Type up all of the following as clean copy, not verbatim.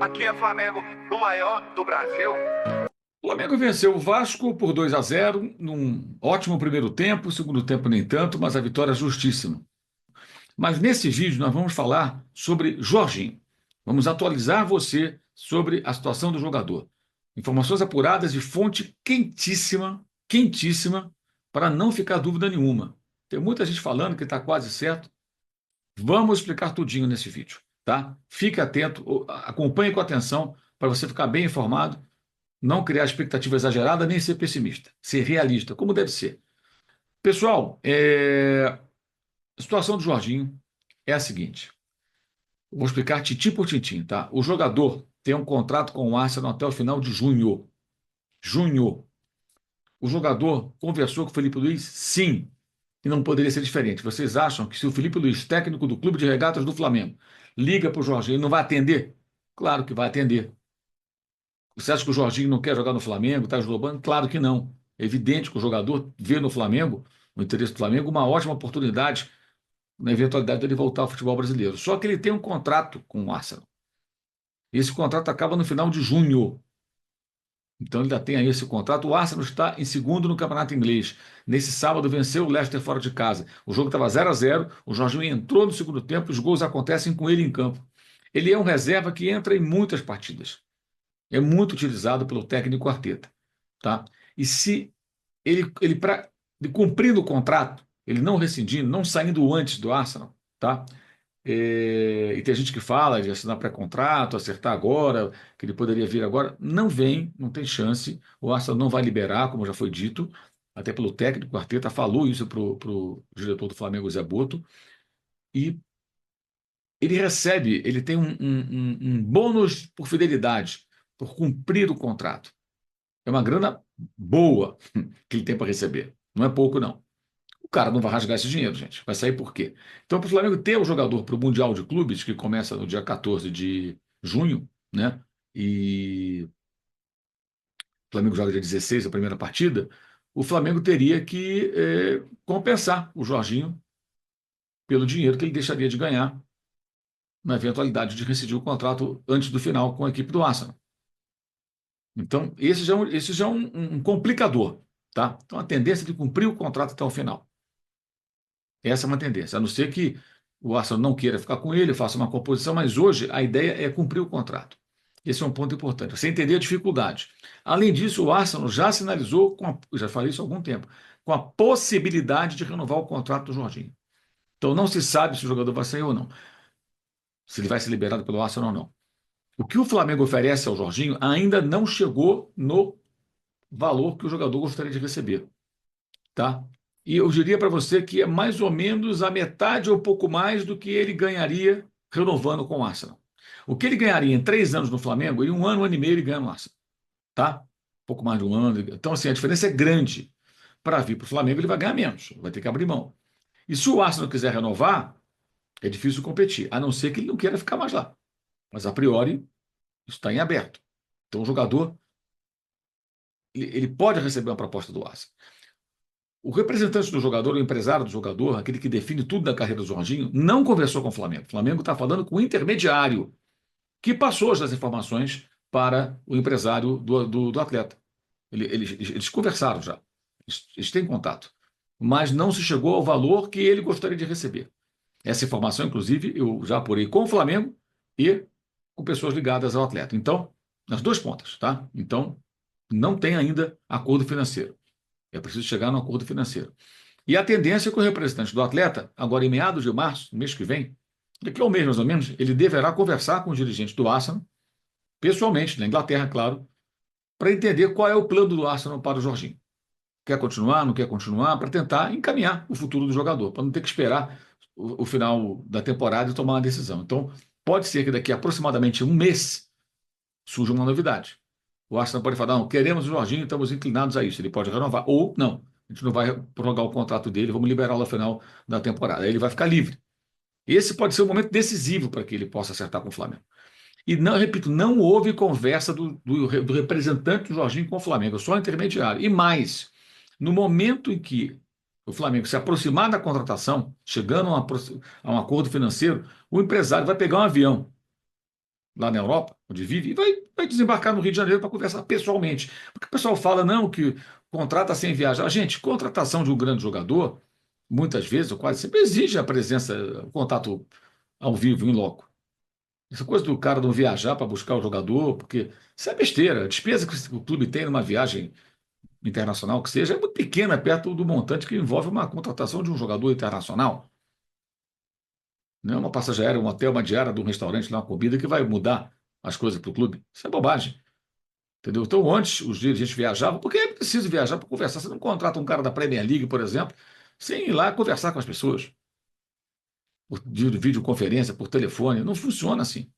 Aqui é Flamengo, o maior do Brasil. O Flamengo venceu o Vasco por 2-0 num ótimo primeiro tempo, segundo tempo nem tanto, mas a vitória é justíssima. Mas nesse vídeo nós vamos falar sobre Jorginho. Vamos atualizar você sobre a situação do jogador. Informações apuradas de fonte quentíssima, quentíssima, para não ficar dúvida nenhuma. Tem muita gente falando que está quase certo. Vamos explicar tudinho nesse vídeo, tá? Fique atento, acompanhe com atenção para você ficar bem informado, não criar expectativa exagerada nem ser pessimista, ser realista, como deve ser. Pessoal, a situação do Jorginho é a seguinte. Vou explicar tintim por tintim, tá? O jogador tem um contrato com o Arsenal até o final de junho. Junho. O jogador conversou com o Felipe Luiz? Sim. E não poderia ser diferente. Vocês acham que se o Felipe Luiz, técnico do Clube de Regatas do Flamengo, liga para o Jorginho, ele não vai atender? Claro que vai atender. Você acha que o Jorginho não quer jogar no Flamengo, está esnobando? Claro que não. É evidente que o jogador vê no Flamengo, no interesse do Flamengo, uma ótima oportunidade na eventualidade dele voltar ao futebol brasileiro. Só que ele tem um contrato com o Arsenal. Esse contrato acaba no final de junho. Então ele ainda tem aí esse contrato. O Arsenal está em segundo no campeonato inglês. Nesse sábado venceu o Leicester fora de casa. O jogo estava 0-0. O Jorginho entrou no segundo tempo. Os gols acontecem com ele em campo. Ele é um reserva que entra em muitas partidas. É muito utilizado pelo técnico Arteta, tá? E se ele cumprindo o contrato, ele não rescindindo, não saindo antes do Arsenal, tá? E tem gente que fala de assinar pré-contrato, acertar agora, que ele poderia vir agora. Não vem, não tem chance. O Arsenal não vai liberar, como já foi dito, até pelo técnico. O Arteta falou isso para o diretor do Flamengo, Zé Boto. E ele recebe, ele tem um bônus por fidelidade, por cumprir o contrato. É uma grana boa que ele tem para receber. Não é pouco, não. O cara não vai rasgar esse dinheiro, gente. Vai sair por quê? Então, para o Flamengo ter o jogador para o Mundial de Clubes, que começa no dia 14 de junho, né? E o Flamengo joga dia 16, a primeira partida, o Flamengo teria que compensar o Jorginho pelo dinheiro que ele deixaria de ganhar na eventualidade de rescindir o contrato antes do final com a equipe do Arsenal. Então, esse já é um complicador, tá? Então, a tendência é de cumprir o contrato até o final. Essa é uma tendência, a não ser que o Arsenal não queira ficar com ele, faça uma composição, mas hoje a ideia é cumprir o contrato. Esse é um ponto importante. Você entender a dificuldade. Além disso, o Arsenal já sinalizou, já falei isso há algum tempo, com a possibilidade de renovar o contrato do Jorginho. Então não se sabe se o jogador vai sair ou não, se ele vai ser liberado pelo Arsenal ou não. O que o Flamengo oferece ao Jorginho ainda não chegou no valor que o jogador gostaria de receber, tá? E eu diria para você que é mais ou menos a metade ou pouco mais do que ele ganharia renovando com o Arsenal. O que ele ganharia em 3 anos no Flamengo, em um ano e meio ele ganha no Arsenal, tá? Pouco mais de um ano. Então, assim, a diferença é grande. Para vir para o Flamengo, ele vai ganhar menos, vai ter que abrir mão. E se o Arsenal quiser renovar, é difícil competir, a não ser que ele não queira ficar mais lá. Mas, a priori, isso está em aberto. Então, o jogador, ele pode receber uma proposta do Arsenal. O representante do jogador, o empresário do jogador, aquele que define tudo da carreira do Jorginho, não conversou com o Flamengo. O Flamengo está falando com o intermediário, que passou as informações para o empresário do atleta. Eles conversaram já, eles têm contato, mas não se chegou ao valor que ele gostaria de receber. Essa informação, inclusive, eu já apurei com o Flamengo e com pessoas ligadas ao atleta. Então, nas duas pontas, tá? Então, não tem ainda acordo financeiro. É preciso chegar no acordo financeiro. E a tendência é que o representante do atleta, agora em meados de março, mês que vem, daqui a um mês mais ou menos, ele deverá conversar com os dirigentes do Arsenal, pessoalmente, na Inglaterra, claro, para entender qual é o plano do Arsenal para o Jorginho. Quer continuar, não quer continuar, para tentar encaminhar o futuro do jogador, para não ter que esperar o final da temporada e tomar uma decisão. Então, pode ser que daqui a aproximadamente um mês surja uma novidade. O Arsenal pode falar, não, queremos o Jorginho, estamos inclinados a isso. Ele pode renovar, ou não, a gente não vai prorrogar o contrato dele, vamos liberá-lo ao final da temporada. Aí ele vai ficar livre. Esse pode ser um momento decisivo para que ele possa acertar com o Flamengo. E não, repito, não houve conversa do representante do Jorginho com o Flamengo, só intermediário. E mais, no momento em que o Flamengo se aproximar da contratação, chegando a um acordo financeiro, o empresário vai pegar um avião lá na Europa, onde vive, e vai desembarcar no Rio de Janeiro para conversar pessoalmente. Porque o pessoal fala, não, que contrata sem viajar. Gente, contratação de um grande jogador, muitas vezes, ou quase sempre, exige a presença, o contato ao vivo, em loco. Essa coisa do cara não viajar para buscar o jogador, porque isso é besteira. A despesa que o clube tem numa viagem internacional que seja é muito pequena perto do montante que envolve uma contratação de um jogador internacional. Não é uma passagem aérea, um hotel, uma diária de um restaurante, lá, uma comida que vai mudar as coisas para o clube. Isso é bobagem. Entendeu? Então, antes, os dirigentes viajavam, porque é preciso viajar para conversar. Você não contrata um cara da Premier League, por exemplo, sem ir lá conversar com as pessoas, por videoconferência, por telefone. Não funciona assim.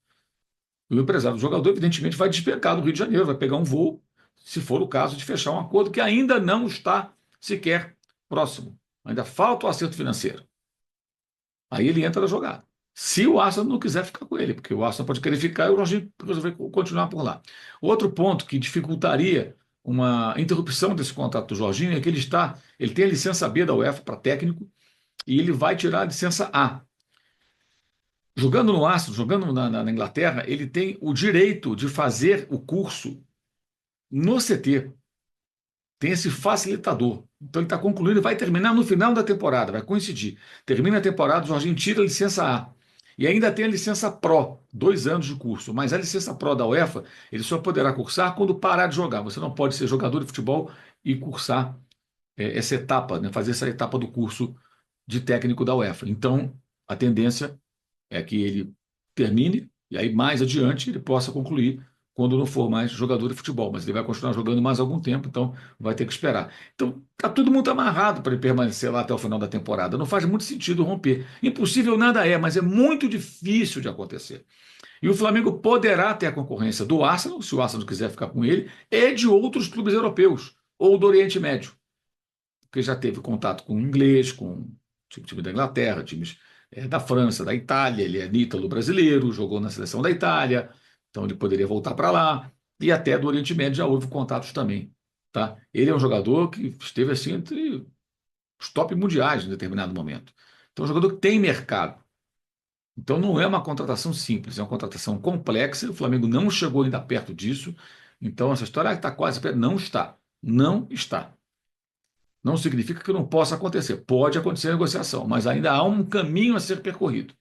O empresário do jogador, evidentemente, vai despecar do Rio de Janeiro, vai pegar um voo, se for o caso de fechar um acordo que ainda não está sequer próximo. Ainda falta o acerto financeiro. Aí ele entra na jogada. Se o Arsenal não quiser ficar com ele, porque o Arsenal pode querer ficar e o Jorginho resolver continuar por lá. Outro ponto que dificultaria uma interrupção desse contrato do Jorginho é que ele tem a licença B da UEFA para técnico e ele vai tirar a licença A. Jogando no Arsenal, jogando na Inglaterra, ele tem o direito de fazer o curso no CT. Tem esse facilitador. Então ele está concluindo, vai terminar no final da temporada, vai coincidir. Termina a temporada, o Jorginho tira a licença A. E ainda tem a licença Pro, 2 anos de curso. Mas a licença Pro da UEFA, ele só poderá cursar quando parar de jogar. Você não pode ser jogador de futebol e cursar essa etapa, né, fazer essa etapa do curso de técnico da UEFA. Então, a tendência é que ele termine e aí mais adiante ele possa concluir quando não for mais jogador de futebol, mas ele vai continuar jogando mais algum tempo, então vai ter que esperar. Então está tudo muito amarrado para ele permanecer lá até o final da temporada. Não faz muito sentido romper. Impossível nada é, mas é muito difícil de acontecer. E o Flamengo poderá ter a concorrência do Arsenal, se o Arsenal quiser ficar com ele, e de outros clubes europeus ou do Oriente Médio, porque já teve contato com o inglês, com o time da Inglaterra, times da França, da Itália, ele é ítalo brasileiro, jogou na seleção da Itália, então ele poderia voltar para lá, e até do Oriente Médio já houve contatos também. Tá? Ele é um jogador que esteve assim entre os top mundiais em determinado momento. Então, é um jogador que tem mercado. Então, não é uma contratação simples, é uma contratação complexa. O Flamengo não chegou ainda perto disso. Então, essa história está quase perto. Não está. Não está. Não significa que não possa acontecer. Pode acontecer a negociação, mas ainda há um caminho a ser percorrido.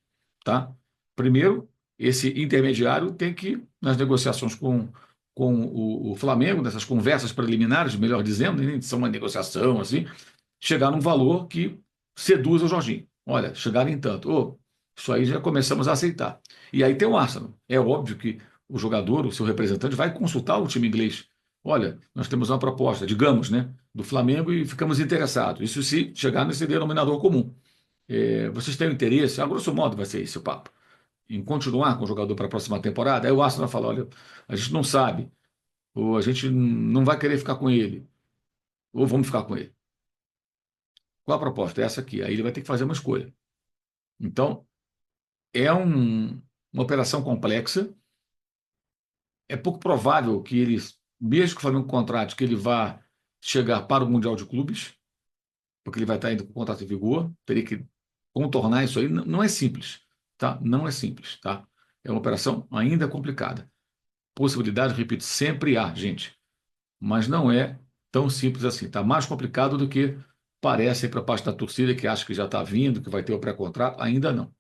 Tá? Primeiro, esse intermediário tem que, nas negociações com o Flamengo, nessas conversas preliminares, melhor dizendo, nem são uma negociação assim, chegar num valor que seduza o Jorginho. Olha, chegar em tanto. Oh, isso aí já começamos a aceitar. E aí tem o Arsenal. É óbvio que o jogador, o seu representante, vai consultar o time inglês. Olha, nós temos uma proposta, digamos, né, do Flamengo e ficamos interessados. Isso se chegar nesse denominador comum. Vocês têm interesse? A grosso modo vai ser esse o papo. Em continuar com o jogador para a próxima temporada. Aí o Arsenal fala: olha, a gente não sabe, ou a gente não vai querer ficar com ele, ou vamos ficar com ele. Qual a proposta? É essa aqui. Aí ele vai ter que fazer uma escolha. Então, é uma operação complexa. É pouco provável que ele, mesmo que o Flamengo contrate, que ele vá chegar para o Mundial de Clubes, porque ele vai estar indo com o contrato em vigor. Teria que contornar isso aí. Não, não é simples, tá? Não é simples, tá? É uma operação ainda complicada. Possibilidade, repito, sempre há, gente, mas não é tão simples assim. Está mais complicado do que parece para a parte da torcida que acha que já está vindo, que vai ter o pré-contrato. Ainda não.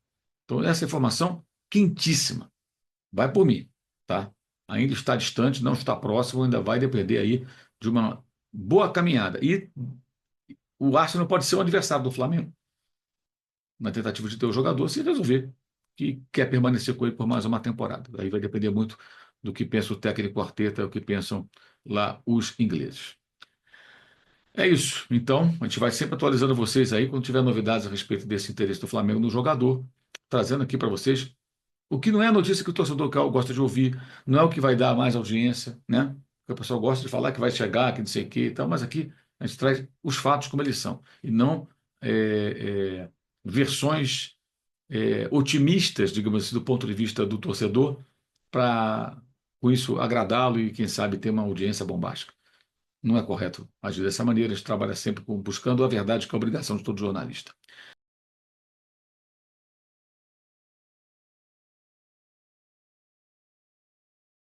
Então, essa informação quentíssima. Vai por mim, tá? Ainda está distante, não está próximo, ainda vai depender aí de uma boa caminhada. E o Arsenal pode ser o adversário do Flamengo na tentativa de ter o jogador, se resolver que quer permanecer com ele por mais uma temporada. Aí vai depender muito do que pensa o técnico Arteta, o que pensam lá os ingleses. É isso. Então, a gente vai sempre atualizando vocês aí quando tiver novidades a respeito desse interesse do Flamengo no jogador, trazendo aqui para vocês o que não é a notícia que o torcedor gosta de ouvir, não é o que vai dar mais audiência, né? Porque o pessoal gosta de falar que vai chegar, que não sei o quê e tal, mas aqui a gente traz os fatos como eles são, e não versões otimistas, digamos assim, do ponto de vista do torcedor, para com isso agradá-lo e, quem sabe, ter uma audiência bombástica. Não é correto agir dessa maneira, a gente trabalha sempre buscando a verdade, que é a obrigação de todo jornalista.